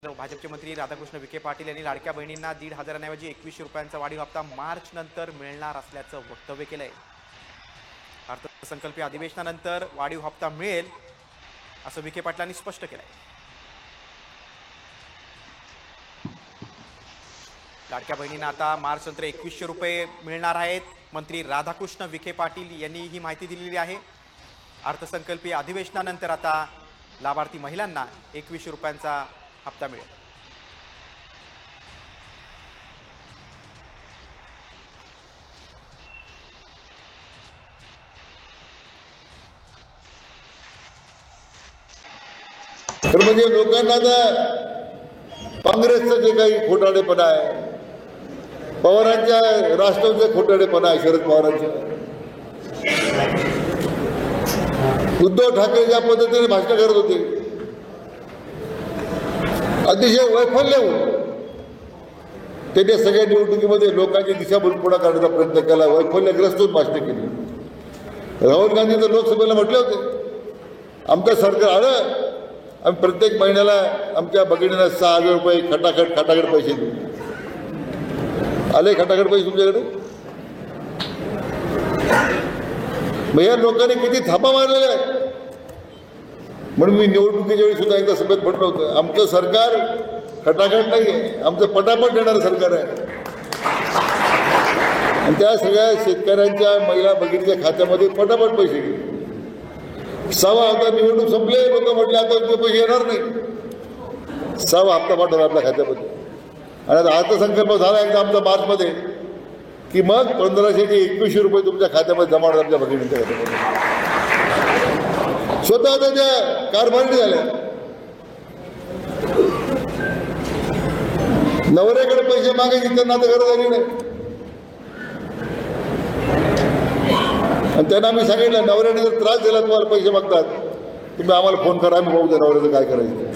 भाजपचे मंत्री राधाकृष्ण विखे पाटील यांनी लाडक्या बहिणींना 1,500 ऐवजी 2100 रुपयांचा वाढीव हप्ता मार्च नंतर मिळणार असल्याचं वक्तव्य केलंय। अर्थसंकल्पीय अधिवेशनानंतर वाढीव हप्ता मिळेल असं विखे पाटलांनी स्पष्ट केलंय। लाडक्या बहिणींना आता मार्च नंतर 2100 रुपये मिळणार आहेत। मंत्री राधाकृष्ण विखे पाटील यांनी ही माहिती दिलेली आहे। अर्थसंकल्पीय अधिवेशनानंतर आता लाभार्थी महिलांना 2100 रुपयांचा हप्ता मिळेल। तर म्हणजे लोकांना आता काँग्रेसचं जे काही खोटाडेपणा आहे, पवारांच्या राष्ट्रवादीचा खोटाडेपणा आहे, शरद पवारांच्या, उद्धव ठाकरे ज्या पद्धतीने भाषण करत होते अतिशय वैफल्य त्यांनी सगळ्या निवडणुकीमध्ये लोकांची दिशाभूल पुढे करण्याचा प्रयत्न केला, वैफल्यग्रस्त भाषण केली। राहुल गांधी तर लोकसभेला म्हटले होते आमचं सरकार आलं आम्ही प्रत्येक महिन्याला आमच्या भगिनींना 6,000 रुपये खटाखट पैसे देऊ। आले खटाखट पैसे तुमच्याकडे? मग या लोकांनी किती थापा मारलेल्या आहेत। म्हणून मी निवडणुकीच्या वेळी सुद्धा एकदा सभेत म्हटलं होतं आमचं सरकार खटाखट नाही आहे, आमचं पटापट देणारं सरकार आहे। आणि त्या सगळ्या शेतकऱ्यांच्या महिला भगिनीच्या खात्यामध्ये पटापट पैसे गेले। 6वा हप्ता निवडणूक संपले, लोक म्हटले आता ते पैसे येणार नाही। 6वा हप्ता पाठवला आपल्या खात्यामध्ये। आणि आता अर्थसंकल्प झाला एकदा आमचा मार्चमध्ये की मग 1500 ते 2100 रुपये तुमच्या खात्यामध्ये जमा होणार, आमच्या भगिनींच्या खात्यामध्ये। स्वतः त्याच्या कारभारी झाल्या। नवऱ्याकडे पैसे मागायचे त्यांना आता गरज आली नाही। आणि त्यांना आम्ही सांगितलं नवऱ्याने जर त्रास दिला तुम्हाला पैसे मागतात तुम्ही आम्हाला फोन करा, आम्ही बघू द्या नवऱ्याचं काय करायचं।